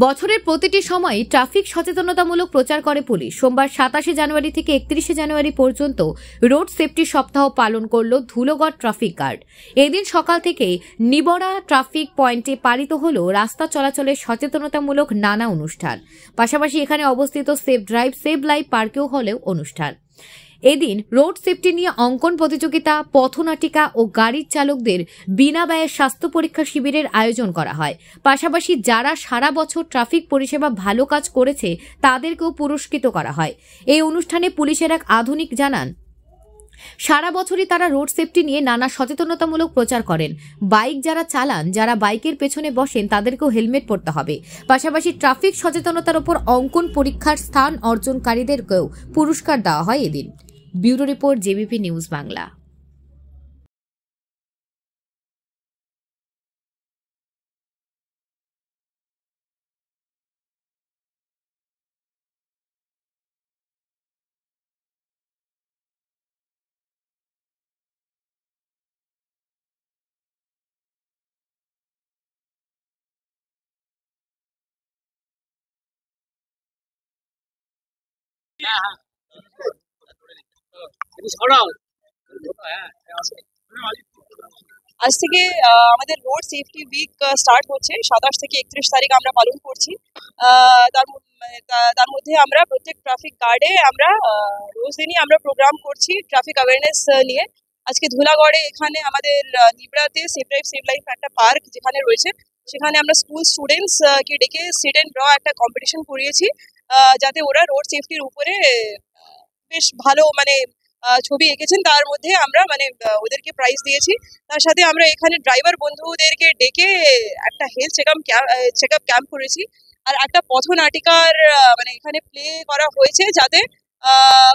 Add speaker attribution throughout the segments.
Speaker 1: বছরের প্রতিটি সময় ট্রাফিক সচেতনতামূলক প্রচার করে পুলিশ। সোমবার 27 জানুয়ারি থেকে 31 জানুয়ারি পর্যন্ত রোড সেফটি সপ্তাহ পালন করল ধুলোগড় ট্রাফিক গার্ড। এদিন সকাল থেকেই নিবড়া ট্রাফিক পয়েন্টে পালিত হল রাস্তা চলাচলের সচেতনতামূলক নানা অনুষ্ঠান। পাশাপাশি এখানে অবস্থিত সেফ ড্রাইভ সেভ লাইফ পার্কেও হলেও অনুষ্ঠান। এদিন রোড সেফটি নিয়ে অঙ্কন প্রতিযোগিতা, পথনাটিকা ও গাড়ির চালকদের বিনা ব্যয়ে স্বাস্থ্য পরীক্ষা শিবিরের আয়োজন করা হয়। পাশাপাশি যারা সারা বছর ট্রাফিক পরিষেবা ভালো কাজ করেছে তাদেরকেও পুরস্কৃত করা হয়। এই অনুষ্ঠানে পুলিশের এক আধুনিক জানান, সারা বছরই তারা রোড সেফটি নিয়ে নানা সচেতনতামূলক প্রচার করেন। বাইক যারা চালান, যারা বাইকের পেছনে বসেন তাদেরকেও হেলমেট পরতে হবে। পাশাপাশি ট্রাফিক সচেতনতার উপর অঙ্কন পরীক্ষার স্থান অর্জনকারীদেরকেও পুরস্কার দেওয়া হয় এদিন। Bureau report, JBP news Bangla.
Speaker 2: আজ থেকে আমাদের রোড সেফটি উইক স্টার্ট হচ্ছে। 27 থেকে 31 তারিখ আমরা পালন করছি। তার মধ্যে আমরা প্রত্যেক ট্রাফিক গার্ডে আমরা রোজ দিনই আমরা প্রোগ্রাম করছি ট্রাফিক অ্যাওয়ারনেস নিয়ে। আজকে ধুলাগড়ে এখানে আমাদের নিবড়াতে সেভ ড্রাইভ সেভ লাইফ একটা পার্ক যেখানে রয়েছে, সেখানে আমরা স্কুল স্টুডেন্টস কে ডেকে সিট অ্যান্ড ড্র একটা কম্পিটিশন করিয়েছি, যাতে ওরা রোড সেফটির উপরে বেশ ভালো ছবি এঁকেছেন। তার মধ্যে আমরা ওদেরকে প্রাইজ দিয়েছি। তার সাথে আমরা এখানে ড্রাইভার বন্ধুদেরকে ডেকে একটা হেলথ চেক আপ ক্যাম্প করেছি। আর একটা পথনাটিকার এখানে প্লে করা হয়েছে, যাতে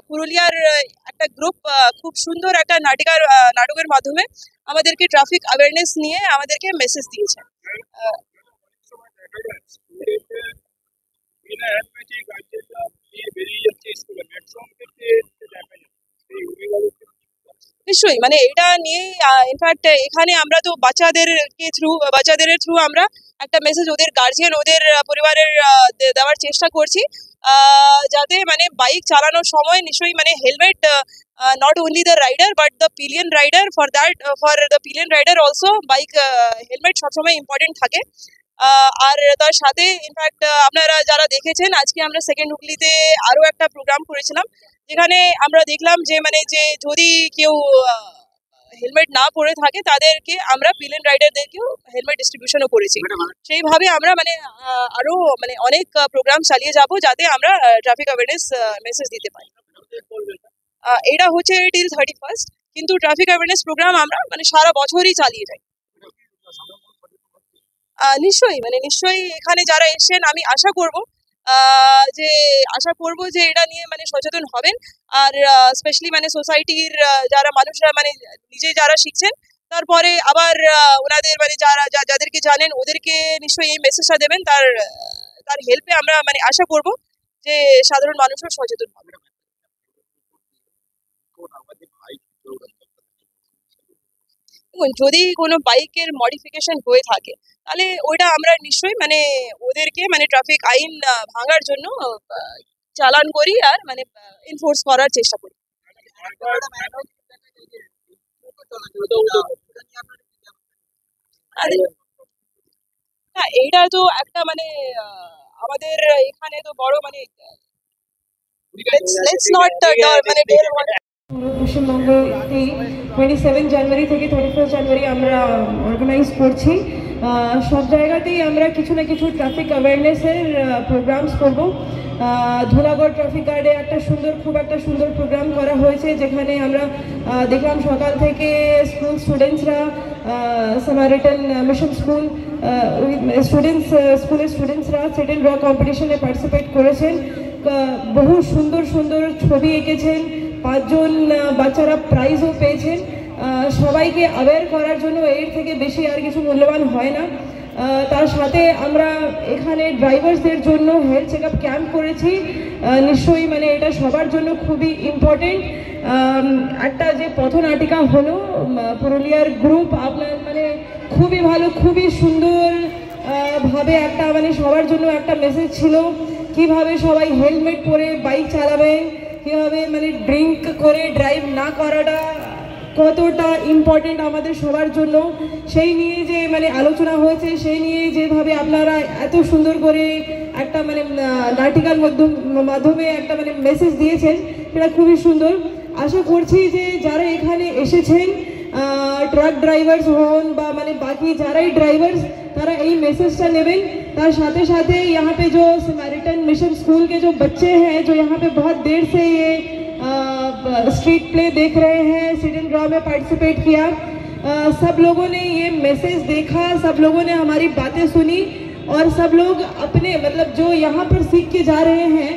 Speaker 2: পুরুলিয়ার একটা গ্রুপ খুব সুন্দর একটা নাটকের মাধ্যমে আমাদেরকে ট্রাফিক অ্যাওয়ারনেস নিয়ে আমাদেরকে মেসেজ দিয়েছে। নিশ্চয়ই এটা নিয়ে ইনফ্যাক্ট এখানে আমরা তো বাচ্চাদের থ্রু আমরা একটা মেসেজ ওদের গার্জিয়ান, ওদের পরিবারের দেওয়ার চেষ্টা করছি, যাতে বাইক চালানোর সময় নিশ্চয়ই helmet, not only the rider but the pillion rider, for the pillion rider also bike helmet সবসময় ইম্পর্টেন্ট থাকে। আর তার সাথে ইনফ্যাক্ট আপনারা যারা দেখেছেন, আজকে আমরা সেকেন্ড হুগলিতে আরও একটা প্রোগ্রাম করেছিলাম, যেখানে আমরা দেখলাম যে যে যদি কেউ হেলমেট না পরে থাকে তাদেরকে আমরা পিলিয়ন রাইডারদেরকেও হেলমেট ডিস্ট্রিবিউশনও করেছি। সেইভাবে আমরা আরো অনেক প্রোগ্রাম চালিয়ে যাব, যাতে আমরা ট্রাফিক অ্যাওয়ারনেস মেসেজ দিতে পারি। এটা হচ্ছে টিল 31st, কিন্তু ট্রাফিক অ্যাওয়ারনেস প্রোগ্রাম আমরা সারা বছরই চালিয়ে যাই। নিশ্চয়ই এখানে যারা এসেছেন, আমি আশা করব যে এটা নিয়ে সচেতন হবেন। আর স্পেশালি সোসাইটির যারা মানুষরা নিজে যারা শিখছেন, তারপরে আবার ওনাদের যাদেরকে জানেন ওদেরকে নিশ্চয়ই এই মেসেজটা দেবেন। তার হেল্পে আমরা আশা করব যে সাধারণ মানুষও সচেতন হবে। যদি কোনো বাইকের মডিফিকেশন হয়ে থাকে, তাহলে ওইটা আমরা নিশ্চয়ই ওদেরকে ট্রাফিক আইন ভাঙার জন্য চালান করি আর এনফোর্স করার চেষ্টা করি। হ্যাঁ, এইটা তো একটা আমাদের এখানে তো বড় let's not
Speaker 3: পশ্চিমবঙ্গে 27 জানুয়ারি থেকে 31 জানুয়ারি আমরা অর্গানাইজ করছি। সব জায়গাতেই আমরা কিছু না কিছু ট্রাফিক অ্যাওয়ারনেসের প্রোগ্রামস করব। ধুলাগড় ট্রাফিক গার্ডে খুব একটা সুন্দর প্রোগ্রাম করা হয়েছে, যেখানে আমরা দেখলাম সকাল থেকে স্কুলের স্টুডেন্টসরা সিট অ্যান্ড ড্র কম্পিটিশনে পার্টিসিপেট করেছেন। বহু সুন্দর সুন্দর ছবি এঁকেছেন, 5 জন বাচ্চারা প্রাইজও পেয়েছেন। সবাইকে অ্যাওয়্যার করার জন্য এর থেকে বেশি আর কিছু মূল্যবান হয় না। তার সাথে আমরা এখানে ড্রাইভার্সদের জন্য হেলথ চেক আপ ক্যাম্প করেছি। নিশ্চয়ই এটা সবার জন্য খুবই ইম্পর্টেন্ট। একটা যে পথনাটিকা হলো পুরুলিয়ার গ্রুপ, আপনার খুবই ভালো, খুবই সুন্দর ভাবে একটা মানে সবার জন্য একটা মেসেজ ছিল কিভাবে সবাই হেলমেট পরে বাইক চালাবেন, কিভাবে মানে ড্রিঙ্ক করে ড্রাইভ না করাটা কতটা ইম্পর্টেন্ট আমাদের সবার জন্য, সেই নিয়ে যে মানে আলোচনা হয়েছে, সেই নিয়ে যেভাবে আপনারা এত সুন্দর করে একটা মানে নাটিকার মাধ্যমে একটা মানে মেসেজ দিয়েছেন, সেটা খুবই সুন্দর। আশা করছি যে যারা এখানে এসেছেন ট্রাক ড্রাইভার্স হন বা মানে বাকি যারাই ড্রাইভার্स, तारा यही मैसेज नेबेन। तार साथे साथे यहाँ पे जो समैरिटन मिशन स्कूल के जो बच्चे हैं जो यहाँ पे बहुत देर से ये स्ट्रीट प्ले देख रहे हैं, सिट एंड ड्रॉ में पार्टिसिपेट किया, सब लोगों ने ये मैसेज देखा, सब लोगों ने हमारी बातें सुनी और सब लोग अपने मतलब जो यहाँ पर सीख के जा रहे हैं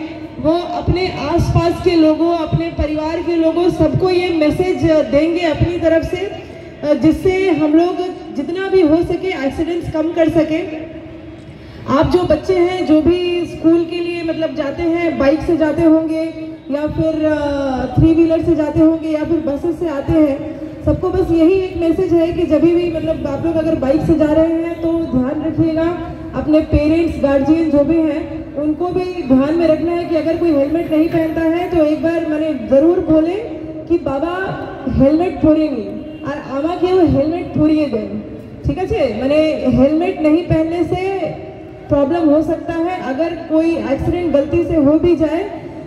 Speaker 3: वो अपने आसपास के लोगों, अपने परिवार के लोगों, सबको ये मैसेज देंगे अपनी तरफ से, जिससे हम लोग जितना भी हो सके एक्सीडेंट्स कम कर सके। आप जो बच्चे हैं जो भी स्कूल के लिए मतलब जाते हैं, बाइक से जाते होंगे या फिर 3 व्हीलर से जाते होंगे या फिर बसेस से आते हैं, सबको बस यही एक मैसेज है कि जब भी मतलब आप लोग अगर बाइक से जा रहे हैं तो ध्यान रखिएगा, अपने पेरेंट्स गार्जियन जो भी हैं उनको भी ध्यान में रखना है कि अगर कोई हेलमेट नहीं पहनता है तो एक बार मैंने ज़रूर बोले कि बाबा हेलमेट पहनेंगे और आमा के वो हेलमेट पहनिए दें, ठीक है। मैंने हेलमेट नहीं पहनने से प्रॉब्लम हो सकता है, अगर कोई एक्सीडेंट गलती से हो भी जाए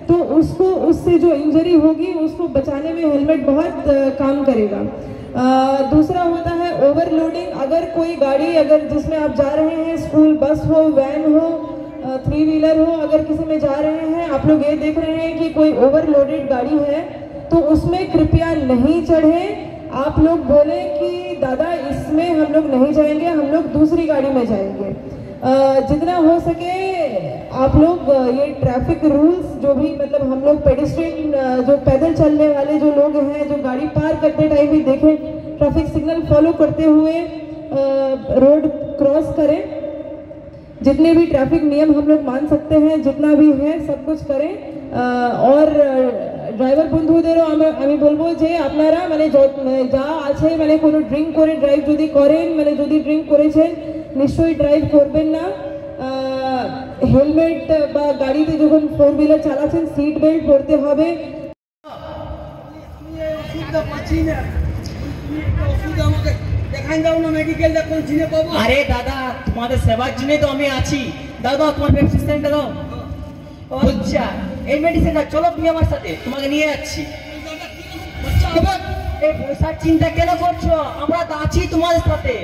Speaker 3: तो उसको उससे जो इंजरी होगी उसको बचाने में हेलमेट बहुत काम करेगा। दूसरा होता है ओवरलोडिंग। अगर कोई गाड़ी अगर जिसमें आप जा रहे हैं, स्कूल बस हो, वैन हो, 3 व्हीलर हो, अगर किसी में जा रहे हैं, आप लोग ये देख रहे हैं कि कोई ओवरलोडेड गाड़ी है तो उसमें कृपया नहीं चढ़े। आप लोग बोले कि दादा इसमें हम लोग नहीं जाएंगे, हम लोग दूसरी गाड़ी में जाएंगे। जितना हो सके आप लोग ये ट्रैफिक रूल्स जो भी मतलब हम लोग पेडेस्ट्रियन जो पैदल चलने वाले जो लोग हैं, जो गाड़ी पार करते टाइम भी देखें, ट्रैफिक सिग्नल फॉलो करते हुए रोड क्रॉस करें। जितने भी ट्रैफिक नियम हम लोग मान सकते हैं, जितना भी है सब कुछ करें। और ড্রাইভার বন্ধুদেরও আমি বলবো যে আপনারা মানে যা আছে মানে কোনো ড্রিঙ্ক করে ড্রাইভ যদি করেন, মানে যদি ড্রিঙ্ক করেছেন নিশ্চয়ই ড্রাইভ করবেন না। হেলমেট বা গাড়িতে যখন 4 হুইলার চালাচ্ছেন সিট বেল্ট পরতে হবে।
Speaker 4: আরে দাদা তোমাদের সেবার জন্যই তো আমি আছি, দাদা তোমার প্রেসক্রিপশনটা দাও। আচ্ছা এই মেডিসিনটা চলো তুমি আমার সাথে, তোমাকে নিয়ে যাচ্ছি। এই পয়সার চিন্তা কেন করছো, আমরা তো আছি তোমাদের সাথে।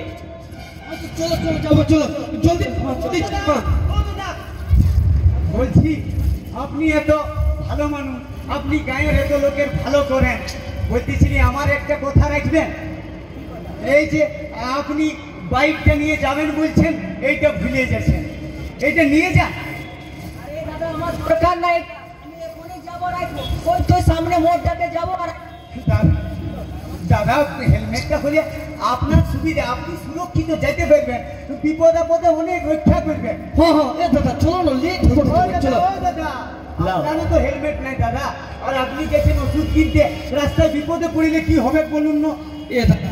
Speaker 5: চলো চলো যাবো, চলো জলদি বলছি আপনি এত ভালো মানুষ, আপনি গায়ের এত লোকের ভালো করেন, বলতেছিলি আমার একটা কথা রাখবেন। এই যে আপনি বাইকটা নিয়ে যাবেন বলছেন, এইটা ভুলে যাচ্ছেন, এইটা নিয়ে যান।
Speaker 4: আরে দাদা আমার দরকার নাই, আমি এখনই যাবো, রাখবো ওই তো সামনে মোড়টাতে যাবো। আর
Speaker 5: দাদা হেলমেটটা হলে আপনার সুবিধা, আপনি সুরক্ষিত যেতে পারবেন, বিপদ আপদে অনেক রক্ষা করবেন।
Speaker 4: হ্যাঁ হ্যাঁ এ দাদা চলো না চলো।
Speaker 5: দাদা আপনারও তো হেলমেট নাই দাদা, আর আপনি গেছেন ওষুধ কিনতে, রাস্তায় বিপদে পড়লে কি হবে বলুন না।
Speaker 4: এ দাদা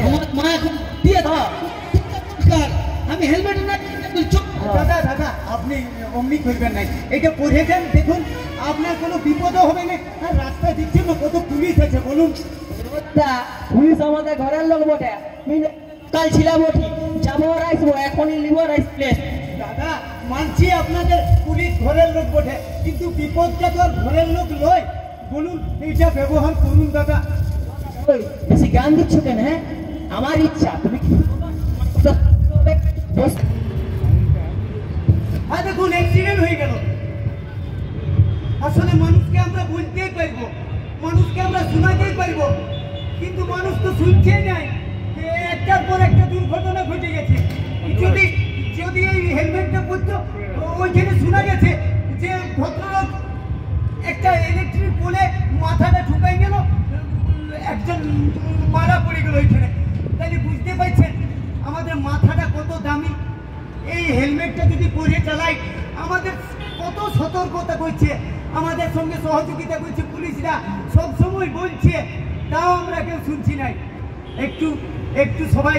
Speaker 4: আমার মা এখন দিয়ে দাও, আমি হেলমেট না
Speaker 5: দাদা দাদা আপনি অমনি করবেন নাই, এটা পড়ে যান, দেখুন আপনার কোনো বিপদও হবে না। আর রাস্তায় দেখছেন না কত পুলিশ আছে বলুন।
Speaker 4: পুলিশ আমাদের ঘরের লোক বটে, কাল ছিলাম ওঠি যাবো আর আসবো, এখনই নিবো রাইস প্লেস।
Speaker 5: দাদা মানছি আপনাদের পুলিশ ঘরের লোক বটে, কিন্তু বিপদটা তো আর ঘরের লোক নয় বলুন, এইটা ব্যবহার করুন দাদা।
Speaker 4: বেশি জ্ঞান দিচ্ছ কেন? হ্যাঁ আমার ইচ্ছা, তুমি
Speaker 5: দেখুন অ্যাক্সিডেন্ট হয়ে গেল। আসলে মানুষকে আমরা বলতেই পারবো, মানুষকে আমরা শোনাতেই পারবো, কিন্তু মানুষ তো শুনছেই নাই। একটার পর একটা দুর্ঘটনা ঘটে গেছে। যদি যদি এই হেলমেটটা পরতো, ওইখানে শোনা গেছে যে ভদ্রলোক একটা ইলেকট্রিক পোলে মাথাটা ঢুকাই গেল, একজন মারা পড়ে গেল ওইখানে। তাই বুঝতে পারছেন আমাদের মাথাটা কত দামি। এই হেলমেটটা যদি পরে চালাই, আমাদের কত সতর্কতা করছে, আমাদের সঙ্গে সহযোগিতা করছে পুলিশরা, সব সময় বলছে, তাও আমরা কেউ শুনছি নাই। একটু একটু সবাই